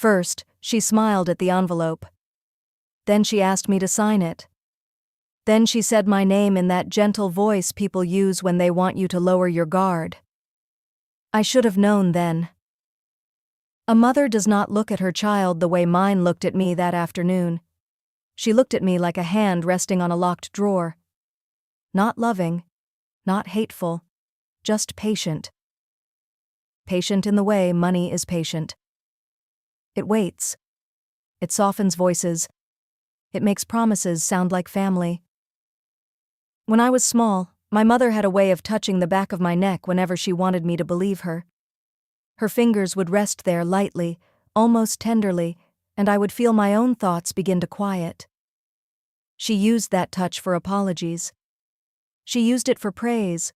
First, she smiled at the envelope. Then she asked me to sign it. Then she said my name in that gentle voice people use when they want you to lower your guard. I should have known then. A mother does not look at her child the way mine looked at me that afternoon. She looked at me like a hand resting on a locked drawer. Not loving, not hateful, just patient. Patient in the way money is patient. It waits. It softens voices. It makes promises sound like family. When I was small, my mother had a way of touching the back of my neck whenever she wanted me to believe her. Her fingers would rest there lightly, almost tenderly, and I would feel my own thoughts begin to quiet. She used that touch for apologies. She used it for praise.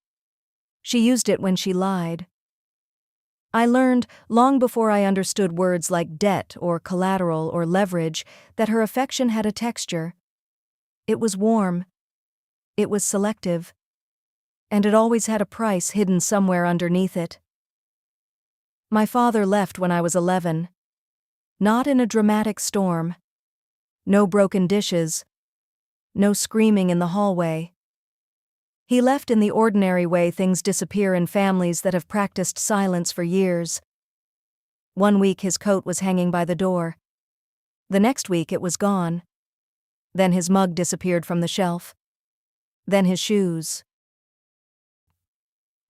She used it when she lied. I learned, long before I understood words like debt or collateral or leverage, that her affection had a texture. It was warm. It was selective. And it always had a price hidden somewhere underneath it. My father left when I was 11. Not in a dramatic storm. No broken dishes. No screaming in the hallway. He left in the ordinary way things disappear in families that have practiced silence for years. One week his coat was hanging by the door. The next week it was gone. Then his mug disappeared from the shelf. Then his shoes.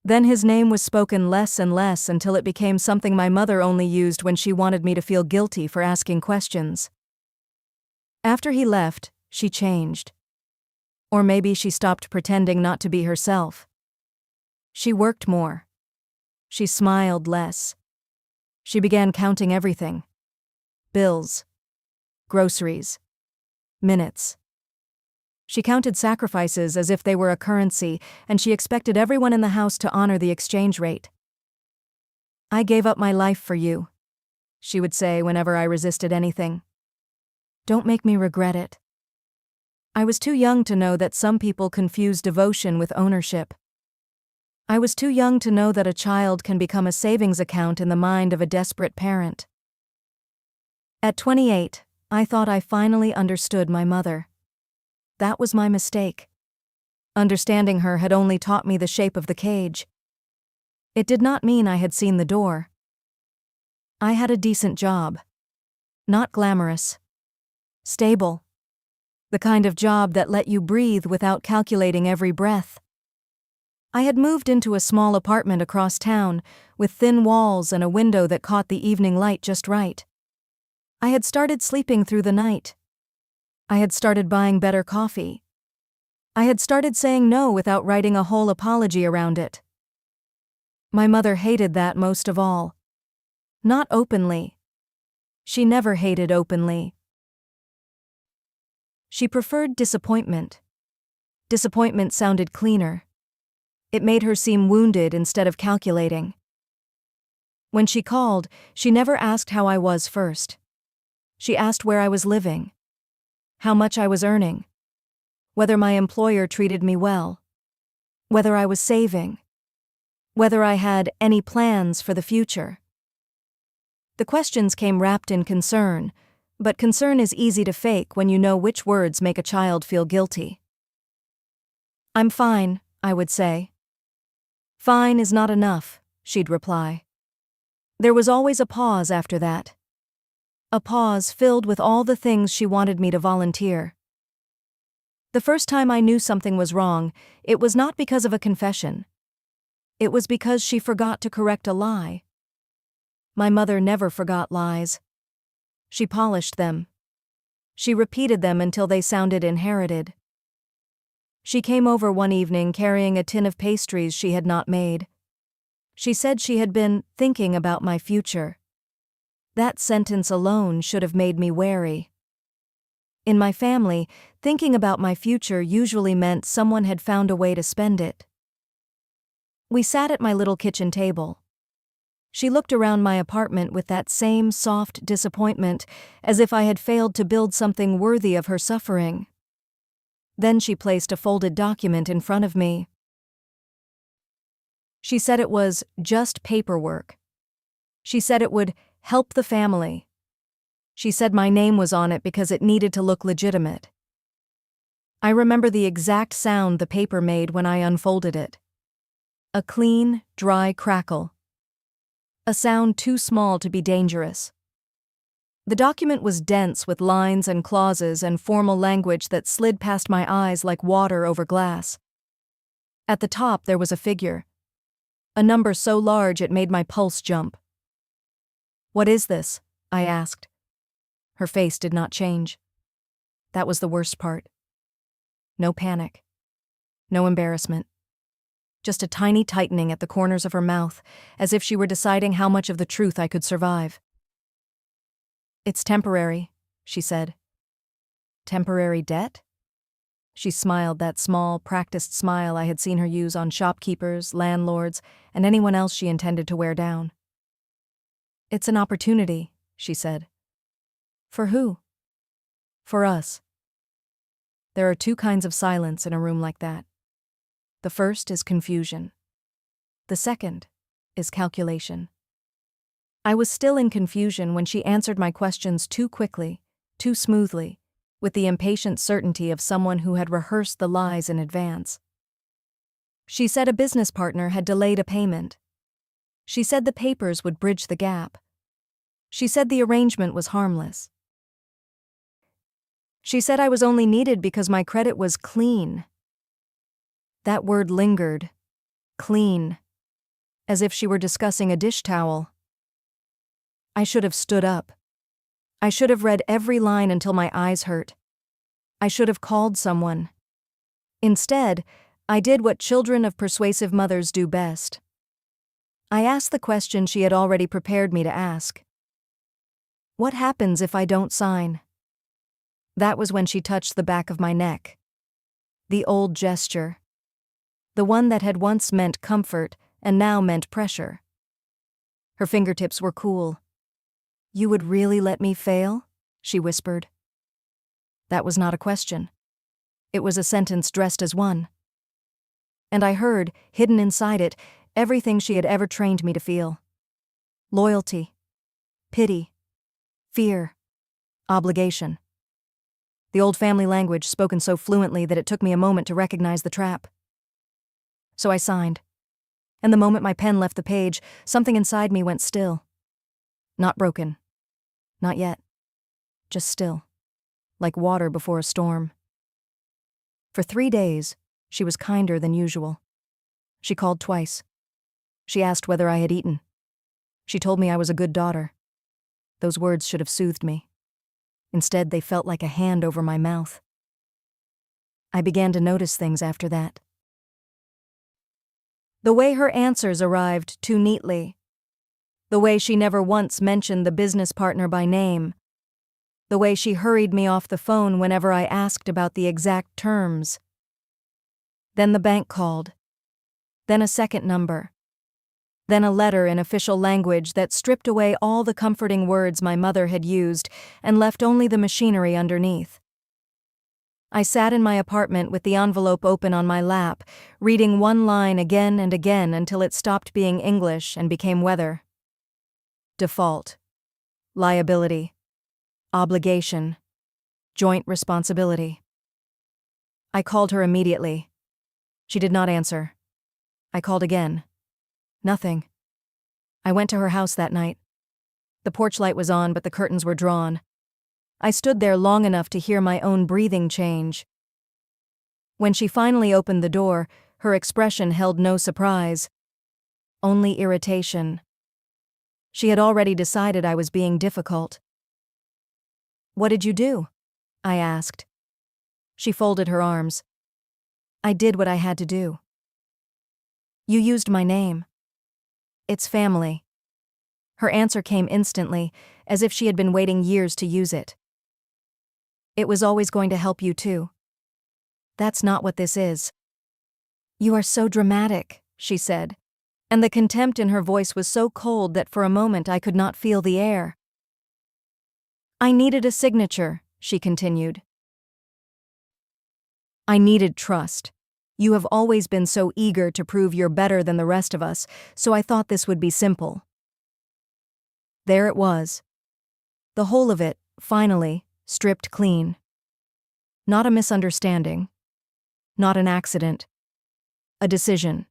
Then his name was spoken less and less until it became something my mother only used when she wanted me to feel guilty for asking questions. After he left, she changed. Or maybe she stopped pretending not to be herself. She worked more. She smiled less. She began counting everything. Bills. Groceries. Minutes. She counted sacrifices as if they were a currency, and she expected everyone in the house to honor the exchange rate. "I gave up my life for you," she would say whenever I resisted anything. "Don't make me regret it." I was too young to know that some people confuse devotion with ownership. I was too young to know that a child can become a savings account in the mind of a desperate parent. At 28, I thought I finally understood my mother. That was my mistake. Understanding her had only taught me the shape of the cage. It did not mean I had seen the door. I had a decent job. Not glamorous. Stable. The kind of job that let you breathe without calculating every breath. I had moved into a small apartment across town, with thin walls and a window that caught the evening light just right. I had started sleeping through the night. I had started buying better coffee. I had started saying no without writing a whole apology around it. My mother hated that most of all. Not openly. She never hated openly. She preferred disappointment. Disappointment sounded cleaner. It made her seem wounded instead of calculating. When she called, she never asked how I was first. She asked where I was living, how much I was earning, whether my employer treated me well, whether I was saving, whether I had any plans for the future. The questions came wrapped in concern, but concern is easy to fake when you know which words make a child feel guilty. "I'm fine," I would say. "Fine is not enough," she'd reply. There was always a pause after that. A pause filled with all the things she wanted me to volunteer. The first time I knew something was wrong, it was not because of a confession. It was because she forgot to correct a lie. My mother never forgot lies. She polished them. She repeated them until they sounded inherited. She came over one evening carrying a tin of pastries she had not made. She said she had been thinking about my future. That sentence alone should have made me wary. In my family, thinking about my future usually meant someone had found a way to spend it. We sat at my little kitchen table. She looked around my apartment with that same soft disappointment, as if I had failed to build something worthy of her suffering. Then she placed a folded document in front of me. She said it was just paperwork. She said it would help the family. She said my name was on it because it needed to look legitimate. I remember the exact sound the paper made when I unfolded it. A clean, dry crackle. A sound too small to be dangerous. The document was dense with lines and clauses and formal language that slid past my eyes like water over glass. At the top there was a figure. A number so large it made my pulse jump. "What is this?" I asked. Her face did not change. That was the worst part. No panic. No embarrassment. Just a tiny tightening at the corners of her mouth, as if she were deciding how much of the truth I could survive. "It's temporary," she said. "Temporary debt?" She smiled that small, practiced smile I had seen her use on shopkeepers, landlords, and anyone else she intended to wear down. "It's an opportunity," she said. "For who?" "For us." There are two kinds of silence in a room like that. The first is confusion. The second is calculation. I was still in confusion when she answered my questions too quickly, too smoothly, with the impatient certainty of someone who had rehearsed the lies in advance. She said a business partner had delayed a payment. She said the papers would bridge the gap. She said the arrangement was harmless. She said I was only needed because my credit was clean. That word lingered. Clean. As if she were discussing a dish towel. I should have stood up. I should have read every line until my eyes hurt. I should have called someone. Instead, I did what children of persuasive mothers do best. I asked the question she had already prepared me to ask. What happens if I don't sign? That was when she touched the back of my neck. The old gesture. The one that had once meant comfort and now meant pressure. Her fingertips were cool. "You would really let me fail?" she whispered. That was not a question. It was a sentence dressed as one. And I heard, hidden inside it, everything she had ever trained me to feel. Loyalty. Pity. Fear. Obligation. The old family language spoken so fluently that it took me a moment to recognize the trap. So I signed. And the moment my pen left the page, something inside me went still. Not broken. Not yet. Just still. Like water before a storm. For 3 days, she was kinder than usual. She called twice. She asked whether I had eaten. She told me I was a good daughter. Those words should have soothed me. Instead, they felt like a hand over my mouth. I began to notice things after that. The way her answers arrived too neatly. The way she never once mentioned the business partner by name. The way she hurried me off the phone whenever I asked about the exact terms. Then the bank called. Then a second number. Then a letter in official language that stripped away all the comforting words my mother had used and left only the machinery underneath. I sat in my apartment with the envelope open on my lap, reading one line again and again until it stopped being English and became weather. Default. Liability. Obligation. Joint responsibility. I called her immediately. She did not answer. I called again. Nothing. I went to her house that night. The porch light was on, but the curtains were drawn. I stood there long enough to hear my own breathing change. When she finally opened the door, her expression held no surprise. Only irritation. She had already decided I was being difficult. "What did you do?" I asked. She folded her arms. "I did what I had to do." "You used my name." "It's family." Her answer came instantly, as if she had been waiting years to use it. "It was always going to help you too." "That's not what this is." "You are so dramatic," she said, and the contempt in her voice was so cold that for a moment I could not feel the air. "I needed a signature," she continued. "I needed trust. You have always been so eager to prove you're better than the rest of us, so I thought this would be simple." There it was. The whole of it, finally, stripped clean. Not a misunderstanding. Not an accident. A decision.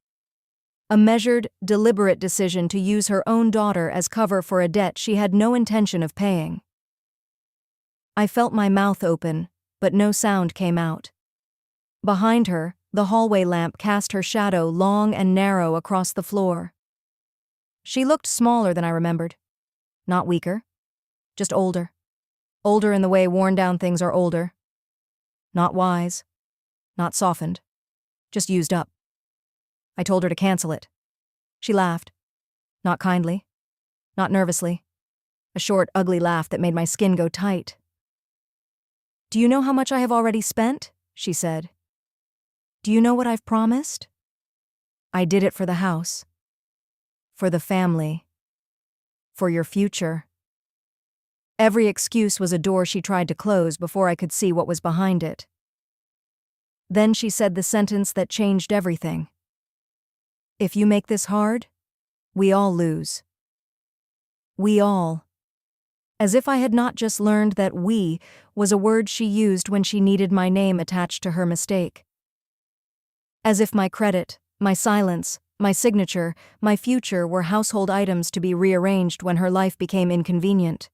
A measured, deliberate decision to use her own daughter as cover for a debt she had no intention of paying. I felt my mouth open, but no sound came out. Behind her, the hallway lamp cast her shadow long and narrow across the floor. She looked smaller than I remembered. Not weaker. Just older. Older in the way worn-down things are older. Not wise. Not softened. Just used up. I told her to cancel it. She laughed. Not kindly. Not nervously. A short, ugly laugh that made my skin go tight. "Do you know how much I have already spent?" she said. "Do you know what I've promised?" "I did it for the house. For the family. For your future." Every excuse was a door she tried to close before I could see what was behind it. Then she said the sentence that changed everything. "If you make this hard, we all lose." We all. As if I had not just learned that "we" was a word she used when she needed my name attached to her mistake. As if my credit, my silence, my signature, my future were household items to be rearranged when her life became inconvenient.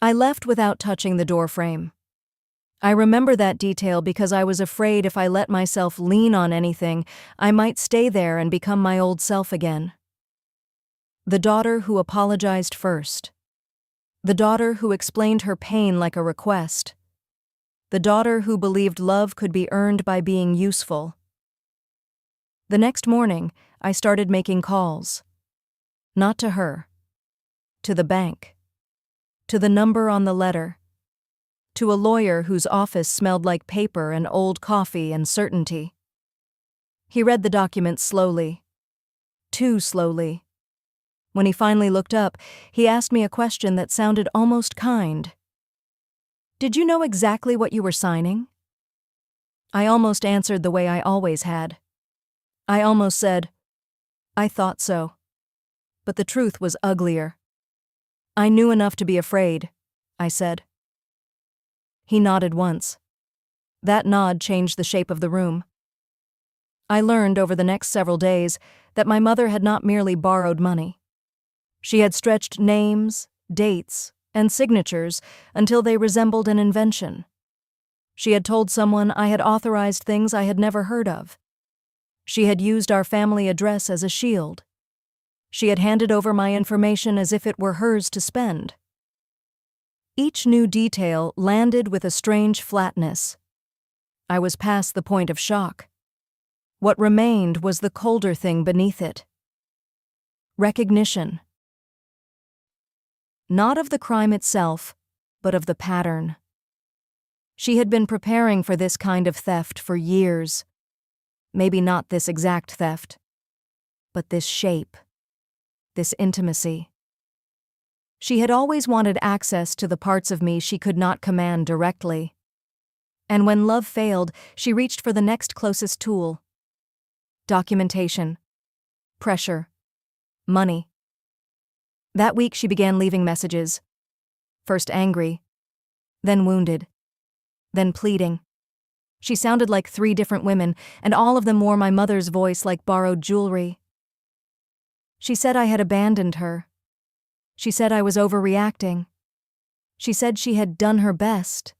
I left without touching the door frame. I remember that detail because I was afraid if I let myself lean on anything, I might stay there and become my old self again. The daughter who apologized first. The daughter who explained her pain like a request. The daughter who believed love could be earned by being useful. The next morning, I started making calls. Not to her. To the bank. To the number on the letter. To a lawyer whose office smelled like paper and old coffee and certainty. He read the document slowly. Too slowly. When he finally looked up, he asked me a question that sounded almost kind. "Did you know exactly what you were signing?" I almost answered the way I always had. I almost said, "I thought so." But the truth was uglier. "I knew enough to be afraid," I said. He nodded once. That nod changed the shape of the room. I learned over the next several days that my mother had not merely borrowed money. She had stretched names, dates, and signatures until they resembled an invention. She had told someone I had authorized things I had never heard of. She had used our family address as a shield. She had handed over my information as if it were hers to spend. Each new detail landed with a strange flatness. I was past the point of shock. What remained was the colder thing beneath it. Recognition. Not of the crime itself, but of the pattern. She had been preparing for this kind of theft for years. Maybe not this exact theft, but this shape, this intimacy. She had always wanted access to the parts of me she could not command directly. And when love failed, she reached for the next closest tool. Documentation. Pressure. Money. That week she began leaving messages. First angry, then wounded, then pleading. She sounded like 3 different women, and all of them wore my mother's voice like borrowed jewelry. She said I had abandoned her. She said I was overreacting. She said she had done her best.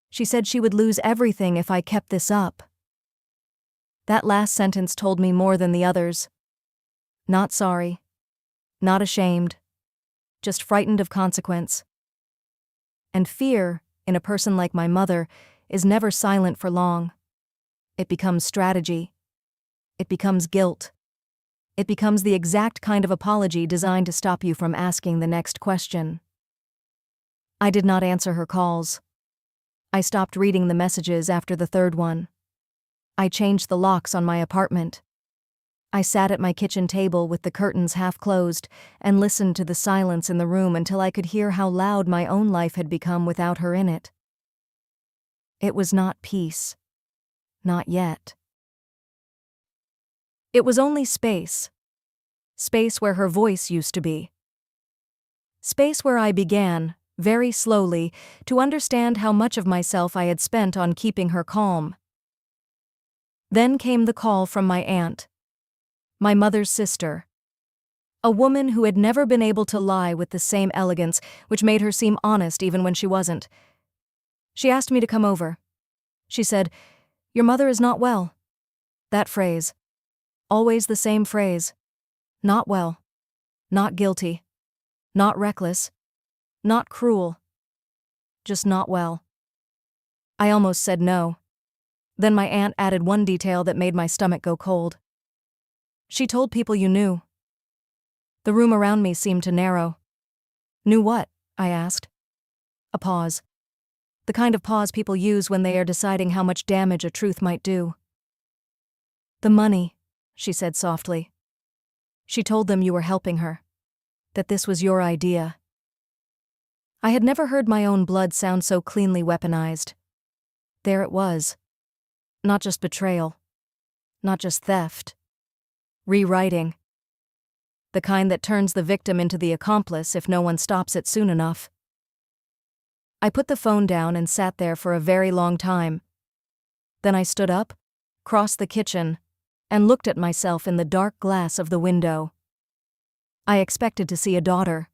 She said she would lose everything if I kept this up. That last sentence told me more than the others. Not sorry. Not ashamed. Just frightened of consequence. And fear, in a person like my mother, is never silent for long. It becomes strategy. It becomes guilt. It becomes the exact kind of apology designed to stop you from asking the next question. I did not answer her calls. I stopped reading the messages after the 3rd one. I changed the locks on my apartment. I sat at my kitchen table with the curtains half closed and listened to the silence in the room until I could hear how loud my own life had become without her in it. It was not peace. Not yet. It was only space. Space where her voice used to be. Space where I began, very slowly, to understand how much of myself I had spent on keeping her calm. Then came the call from my aunt, my mother's sister. A woman who had never been able to lie with the same elegance, which made her seem honest even when she wasn't. She asked me to come over. She said, "Your mother is not well." That phrase. Always the same phrase. Not well. Not guilty. Not reckless. Not cruel. Just not well. I almost said no. Then my aunt added one detail that made my stomach go cold. She told people you knew. The room around me seemed to narrow. Knew what? I asked. A pause. The kind of pause people use when they are deciding how much damage a truth might do. The money, she said softly. She told them you were helping her. That this was your idea. I had never heard my own blood sound so cleanly weaponized. There it was. Not just betrayal. Not just theft. Rewriting. The kind that turns the victim into the accomplice if no one stops it soon enough. I put the phone down and sat there for a very long time. Then I stood up, crossed the kitchen, and looked at myself in the dark glass of the window. I expected to see a daughter.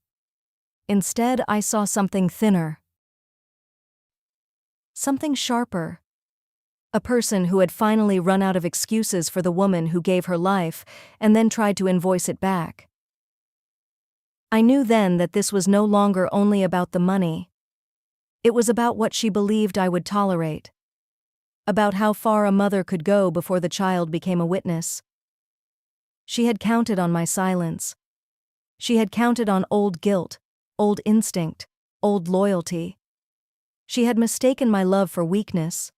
Instead, I saw something thinner. Something sharper. A person who had finally run out of excuses for the woman who gave her life and then tried to invoice it back. I knew then that this was no longer only about the money. It was about what she believed I would tolerate. About how far a mother could go before the child became a witness. She had counted on my silence. She had counted on old guilt, old instinct, old loyalty. She had mistaken my love for weakness.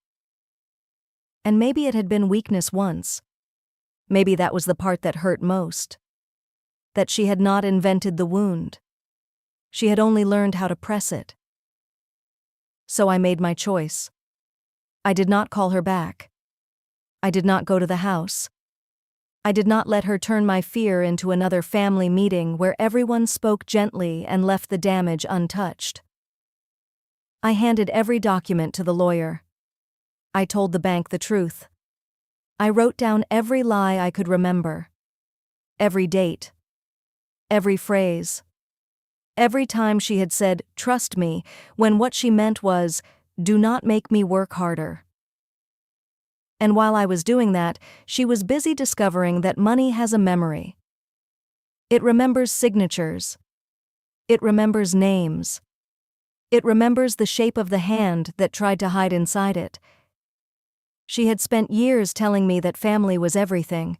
And maybe it had been weakness once. Maybe that was the part that hurt most. That she had not invented the wound. She had only learned how to press it. So I made my choice. I did not call her back. I did not go to the house. I did not let her turn my fear into another family meeting where everyone spoke gently and left the damage untouched. I handed every document to the lawyer. I told the bank the truth. I wrote down every lie I could remember. Every date. Every phrase. Every time she had said, "Trust me," when what she meant was, "Do not make me work harder." And while I was doing that, she was busy discovering that money has a memory. It remembers signatures. It remembers names. It remembers the shape of the hand that tried to hide inside it. She had spent years telling me that family was everything.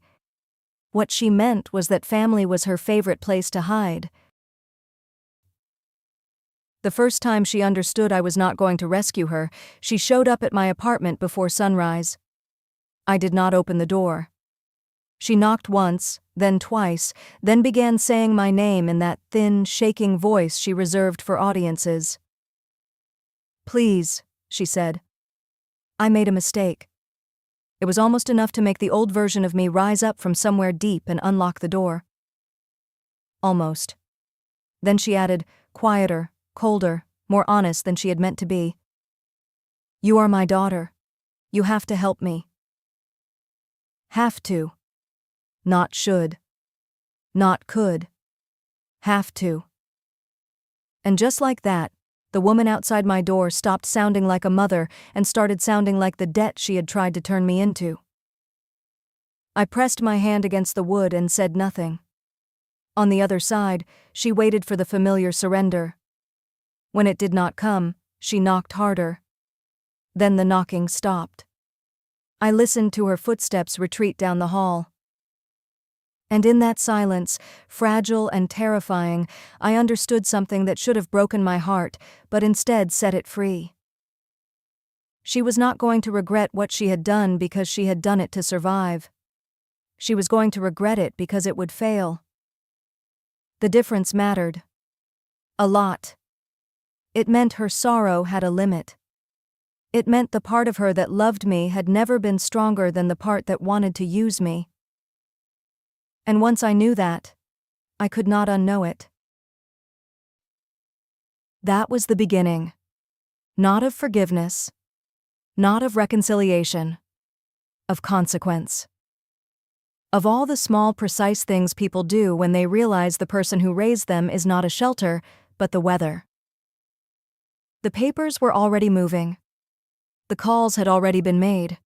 What she meant was that family was her favorite place to hide. The first time she understood I was not going to rescue her, she showed up at my apartment before sunrise. I did not open the door. She knocked once, then twice, then began saying my name in that thin, shaking voice she reserved for audiences. "Please," she said. I made a mistake. It was almost enough to make the old version of me rise up from somewhere deep and unlock the door. Almost. Then she added, quieter, colder, more honest than she had meant to be. "You are my daughter. You have to help me." Have to. Not should. Not could. Have to. And just like that, the woman outside my door stopped sounding like a mother and started sounding like the debt she had tried to turn me into. I pressed my hand against the wood and said nothing. On the other side, she waited for the familiar surrender. When it did not come, she knocked harder. Then the knocking stopped. I listened to her footsteps retreat down the hall. And in that silence, fragile and terrifying, I understood something that should have broken my heart, but instead set it free. She was not going to regret what she had done because she had done it to survive. She was going to regret it because it would fail. The difference mattered. A lot. It meant her sorrow had a limit. It meant the part of her that loved me had never been stronger than the part that wanted to use me. And once I knew that, I could not unknow it. That was the beginning. Not of forgiveness, not of reconciliation, of consequence. Of all the small, precise things people do when they realize the person who raised them is not a shelter, but the weather. The papers were already moving. The calls had already been made.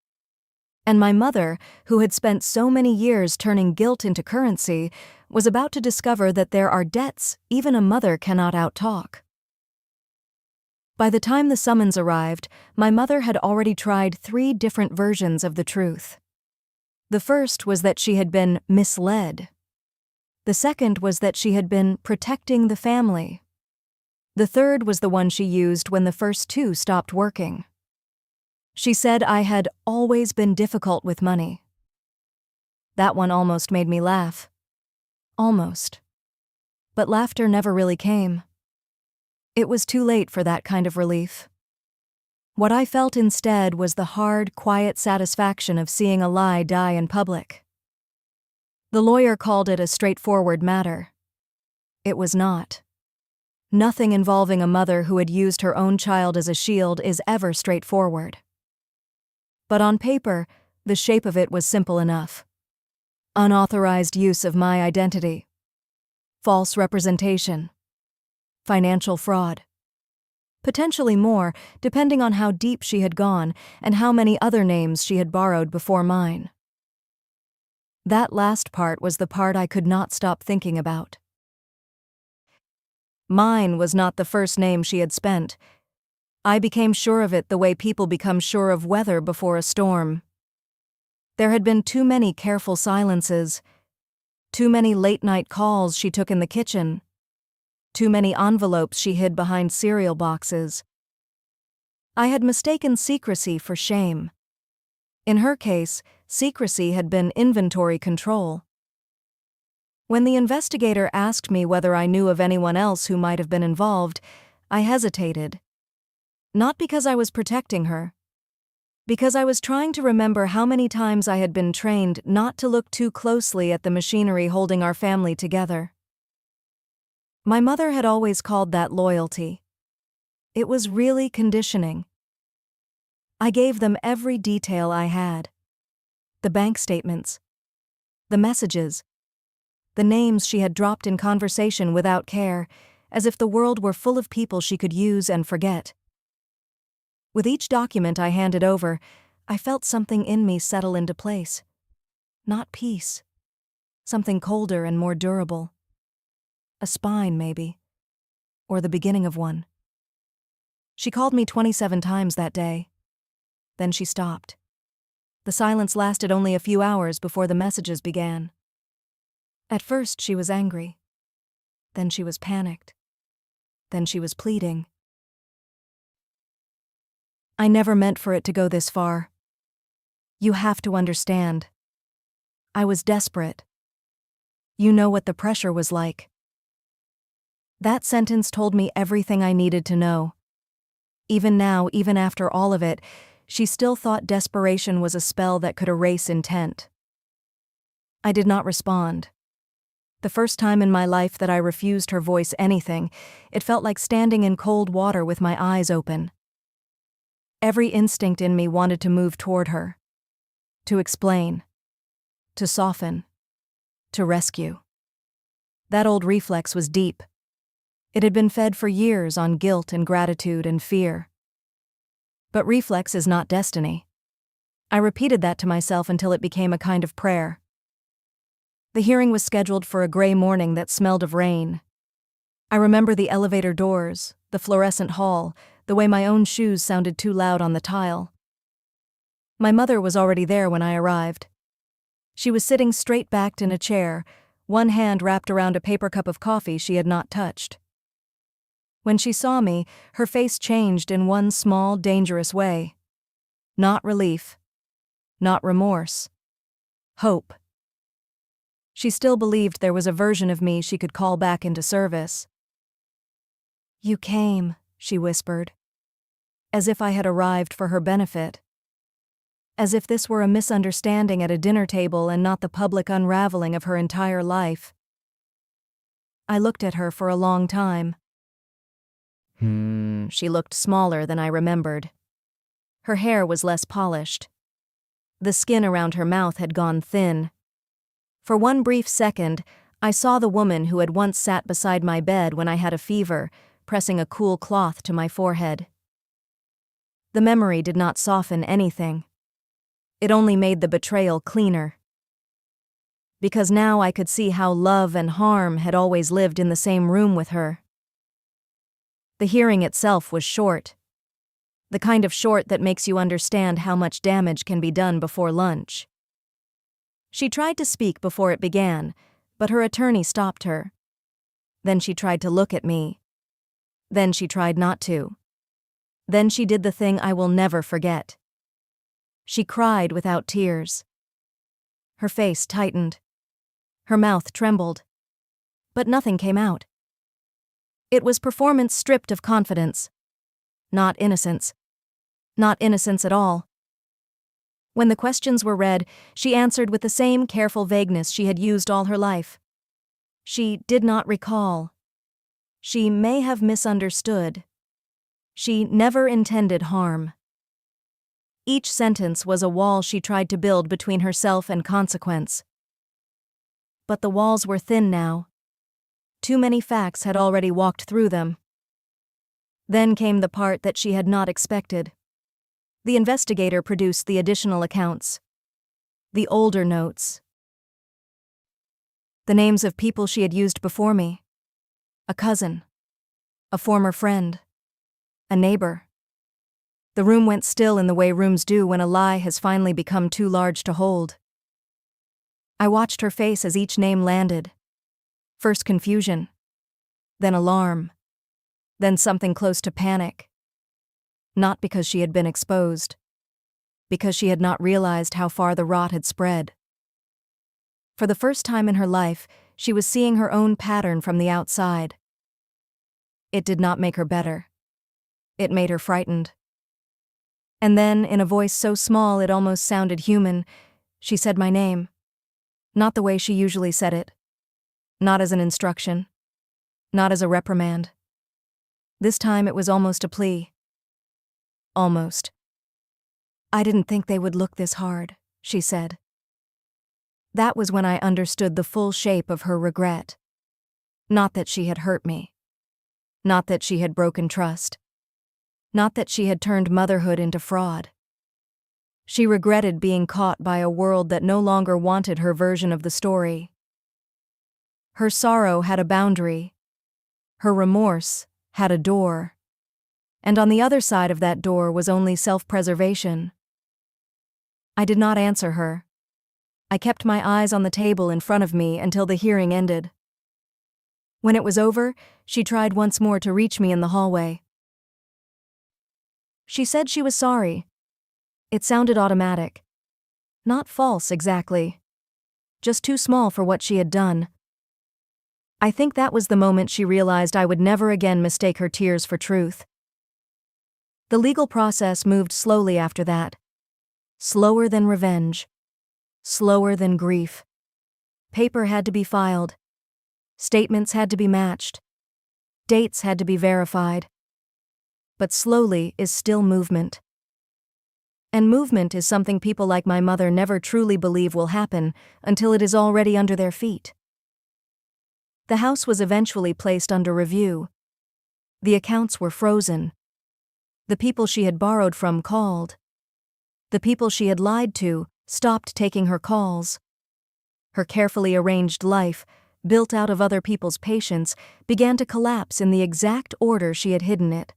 And my mother, who had spent so many years turning guilt into currency, was about to discover that there are debts even a mother cannot outtalk. By the time the summons arrived, my mother had already tried 3 different versions of the truth. The first was that she had been misled. The second was that she had been protecting the family. The third was the one she used when the first 2 stopped working. She said I had always been difficult with money. That one almost made me laugh. Almost. But laughter never really came. It was too late for that kind of relief. What I felt instead was the hard, quiet satisfaction of seeing a lie die in public. The lawyer called it a straightforward matter. It was not. Nothing involving a mother who had used her own child as a shield is ever straightforward. But on paper, the shape of it was simple enough. Unauthorized use of my identity. False representation. Financial fraud. Potentially more, depending on how deep she had gone and how many other names she had borrowed before mine. That last part was the part I could not stop thinking about. Mine was not the first name she had spent. I became sure of it the way people become sure of weather before a storm. There had been too many careful silences, too many late-night calls she took in the kitchen, too many envelopes she hid behind cereal boxes. I had mistaken secrecy for shame. In her case, secrecy had been inventory control. When the investigator asked me whether I knew of anyone else who might have been involved, I hesitated. Not because I was protecting her. Because I was trying to remember how many times I had been trained not to look too closely at the machinery holding our family together. My mother had always called that loyalty. It was really conditioning. I gave them every detail I had. The bank statements. The messages. The names she had dropped in conversation without care, as if the world were full of people she could use and forget. With each document I handed over, I felt something in me settle into place. Not peace. Something colder and more durable. A spine, maybe. Or the beginning of one. She called me 27 times that day. Then she stopped. The silence lasted only a few hours before the messages began. At first she was angry. Then she was panicked. Then she was pleading. I never meant for it to go this far. You have to understand. I was desperate. You know what the pressure was like. That sentence told me everything I needed to know. Even now, even after all of it, she still thought desperation was a spell that could erase intent. I did not respond. The first time in my life that I refused her voice anything, it felt like standing in cold water with my eyes open. Every instinct in me wanted to move toward her. To explain. To soften. To rescue. That old reflex was deep. It had been fed for years on guilt and gratitude and fear. But reflex is not destiny. I repeated that to myself until it became a kind of prayer. The hearing was scheduled for a gray morning that smelled of rain. I remember the elevator doors, the fluorescent hall, the way my own shoes sounded too loud on the tile. My mother was already there when I arrived. She was sitting straight-backed in a chair, one hand wrapped around a paper cup of coffee she had not touched. When she saw me, her face changed in one small, dangerous way. Not relief. Not remorse. Hope. She still believed there was a version of me she could call back into service. You came, she whispered. As if I had arrived for her benefit. As if this were a misunderstanding at a dinner table and not the public unraveling of her entire life. I looked at her for a long time. She looked smaller than I remembered. Her hair was less polished. The skin around her mouth had gone thin. For one brief second, I saw the woman who had once sat beside my bed when I had a fever, pressing a cool cloth to my forehead. The memory did not soften anything. It only made the betrayal cleaner. Because now I could see how love and harm had always lived in the same room with her. The hearing itself was short. The kind of short that makes you understand how much damage can be done before lunch. She tried to speak before it began, but her attorney stopped her. Then she tried to look at me. Then she tried not to. Then she did the thing I will never forget. She cried without tears. Her face tightened. Her mouth trembled. But nothing came out. It was performance stripped of confidence. Not innocence. Not innocence at all. When the questions were read, she answered with the same careful vagueness she had used all her life. She did not recall. She may have misunderstood. She never intended harm. Each sentence was a wall she tried to build between herself and consequence. But the walls were thin now. Too many facts had already walked through them. Then came the part that she had not expected. The investigator produced the additional accounts. The older notes. The names of people she had used before me. A cousin. A former friend. A neighbor. The room went still in the way rooms do when a lie has finally become too large to hold. I watched her face as each name landed. First confusion. Then alarm. Then something close to panic. Not because she had been exposed. Because she had not realized how far the rot had spread. For the first time in her life, she was seeing her own pattern from the outside. It did not make her better. It made her frightened. And then, in a voice so small it almost sounded human, she said my name. Not the way she usually said it. Not as an instruction. Not as a reprimand. This time it was almost a plea. Almost. I didn't think they would look this hard, she said. That was when I understood the full shape of her regret. Not that she had hurt me. Not that she had broken trust. Not that she had turned motherhood into fraud. She regretted being caught by a world that no longer wanted her version of the story. Her sorrow had a boundary. Her remorse had a door. And on the other side of that door was only self-preservation. I did not answer her. I kept my eyes on the table in front of me until the hearing ended. When it was over, she tried once more to reach me in the hallway. She said she was sorry. It sounded automatic. Not false, exactly. Just too small for what she had done. I think that was the moment she realized I would never again mistake her tears for truth. The legal process moved slowly after that. Slower than revenge. Slower than grief. Paper had to be filed. Statements had to be matched. Dates had to be verified. But slowly is still movement. And movement is something people like my mother never truly believe will happen until it is already under their feet. The house was eventually placed under review. The accounts were frozen. The people she had borrowed from called. The people she had lied to stopped taking her calls. Her carefully arranged life, built out of other people's patience, began to collapse in the exact order she had hidden it.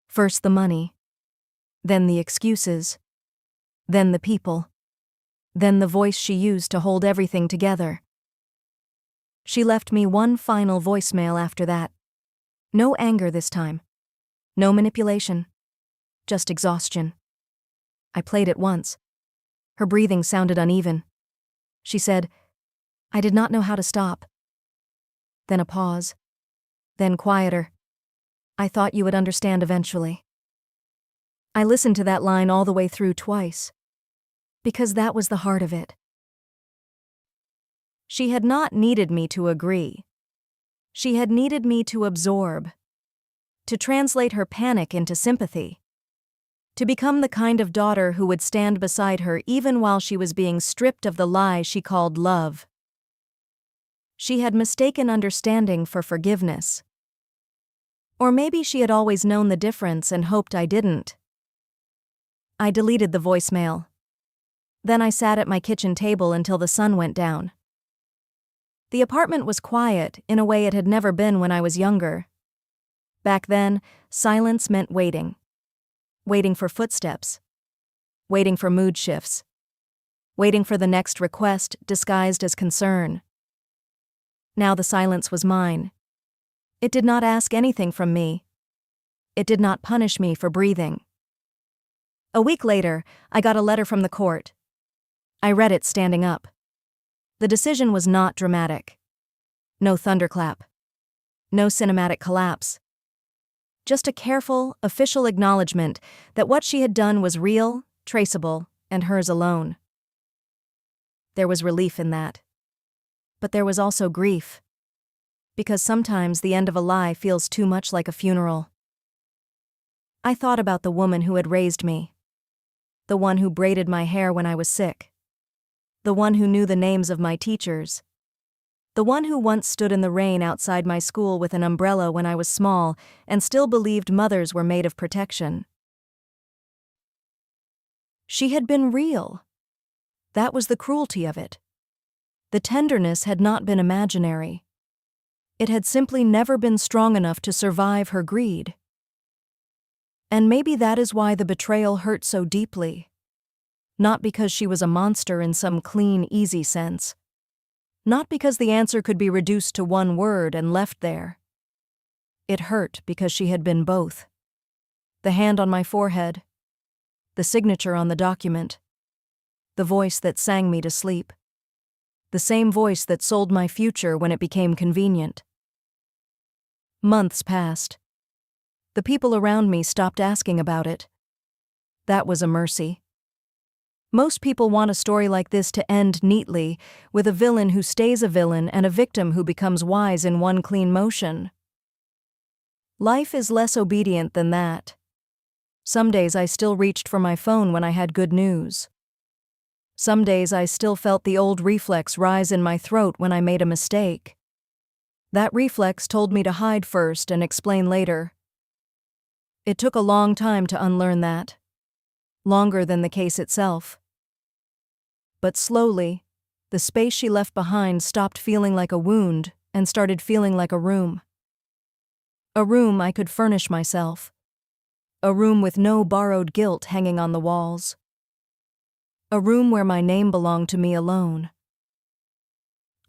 First the money. Then the excuses. Then the people. Then the voice she used to hold everything together. She left me one final voicemail after that. No anger this time. No manipulation. Just exhaustion. I played it once. Her breathing sounded uneven. She said, "I did not know how to stop." Then a pause. Then quieter. "I thought you would understand eventually." I listened to that line all the way through twice. Because that was the heart of it. She had not needed me to agree. She had needed me to absorb. to translate her panic into sympathy, to become the kind of daughter who would stand beside her even while she was being stripped of the lie she called love. She had mistaken understanding for forgiveness. Or maybe she had always known the difference and hoped I didn't. I deleted the voicemail. Then I sat at my kitchen table until the sun went down. The apartment was quiet in a way it had never been when I was younger. Back then, silence meant waiting. Waiting for footsteps. Waiting for mood shifts. Waiting for the next request disguised as concern. Now the silence was mine. It did not ask anything from me. It did not punish me for breathing. A week later, I got a letter from the court. I read it standing up. The decision was not dramatic. No thunderclap. No cinematic collapse. Just a careful, official acknowledgement that what she had done was real, traceable, and hers alone. There was relief in that. But there was also grief. Because sometimes the end of a lie feels too much like a funeral. I thought about the woman who had raised me. The one who braided my hair when I was sick. The one who knew the names of my teachers. The one who once stood in the rain outside my school with an umbrella when I was small and still believed mothers were made of protection. She had been real. That was the cruelty of it. The tenderness had not been imaginary. It had simply never been strong enough to survive her greed. And maybe that is why the betrayal hurt so deeply. Not because she was a monster in some clean, easy sense. Not because the answer could be reduced to one word and left there. It hurt because she had been both. The hand on my forehead. The signature on the document. The voice that sang me to sleep. The same voice that sold my future when it became convenient. Months passed. The people around me stopped asking about it. That was a mercy. Most people want a story like this to end neatly, with a villain who stays a villain and a victim who becomes wise in one clean motion. Life is less obedient than that. Some days I still reached for my phone when I had good news. Some days I still felt the old reflex rise in my throat when I made a mistake. That reflex told me to hide first and explain later. It took a long time to unlearn that. Longer than the case itself. But slowly, the space she left behind stopped feeling like a wound and started feeling like a room. A room I could furnish myself. A room with no borrowed guilt hanging on the walls. A room where my name belonged to me alone.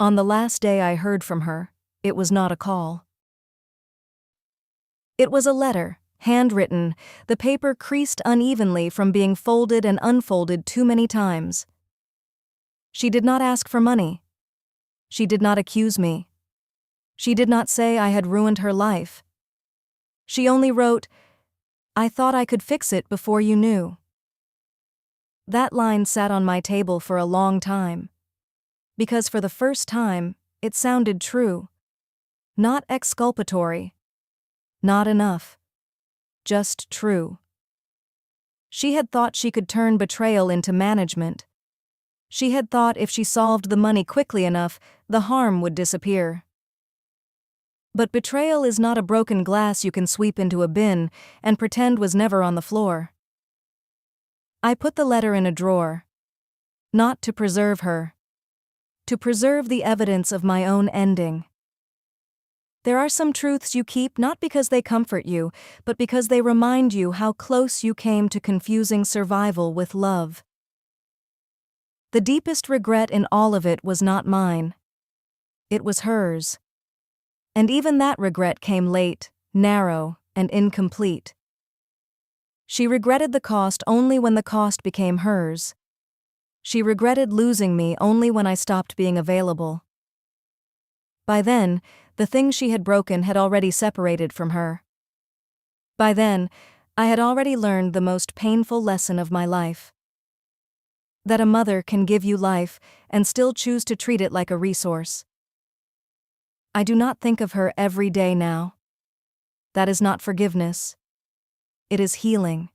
On the last day I heard from her, it was not a call. It was a letter, handwritten, the paper creased unevenly from being folded and unfolded too many times. She did not ask for money. She did not accuse me. She did not say I had ruined her life. She only wrote, "I thought I could fix it before you knew." That line sat on my table for a long time. Because for the first time, it sounded true. Not exculpatory. Not enough. Just true. She had thought she could turn betrayal into management. She had thought if she solved the money quickly enough, the harm would disappear. But betrayal is not a broken glass you can sweep into a bin and pretend was never on the floor. I put the letter in a drawer. Not to preserve her. To preserve the evidence of my own ending. There are some truths you keep not because they comfort you, but because they remind you how close you came to confusing survival with love. The deepest regret in all of it was not mine. It was hers. And even that regret came late, narrow, and incomplete. She regretted the cost only when the cost became hers. She regretted losing me only when I stopped being available. By then, the things she had broken had already separated from her. By then, I had already learned the most painful lesson of my life. That a mother can give you life and still choose to treat it like a resource. I do not think of her every day now. That is not forgiveness. It is healing.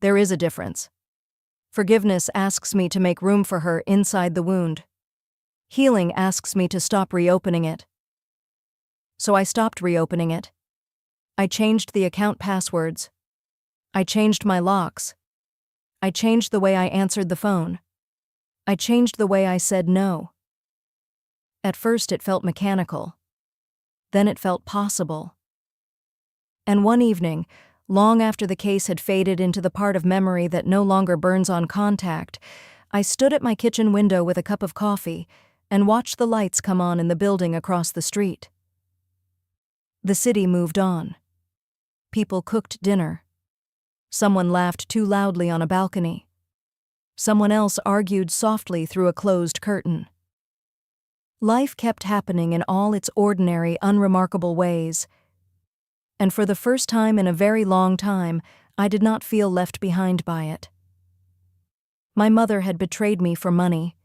There is a difference. Forgiveness asks me to make room for her inside the wound. Healing asks me to stop reopening it. So I stopped reopening it. I changed the account passwords. I changed my locks. I changed the way I answered the phone. I changed the way I said no. At first it felt mechanical. Then it felt possible. And one evening, long after the case had faded into the part of memory that no longer burns on contact, I stood at my kitchen window with a cup of coffee and watched the lights come on in the building across the street. The city moved on. People cooked dinner. Someone laughed too loudly on a balcony. Someone else argued softly through a closed curtain. Life kept happening in all its ordinary, unremarkable ways. And for the first time in a very long time, I did not feel left behind by it. My mother had betrayed me for money.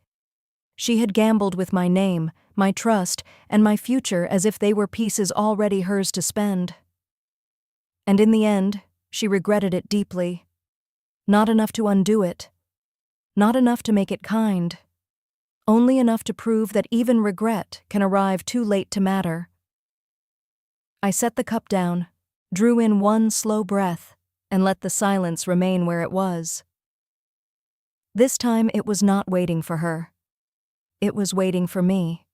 She had gambled with my name, my trust, and my future as if they were pieces already hers to spend. And in the end, she regretted it deeply. Not enough to undo it. Not enough to make it kind. Only enough to prove that even regret can arrive too late to matter. I set the cup down, drew in one slow breath, and let the silence remain where it was. This time it was not waiting for her. It was waiting for me.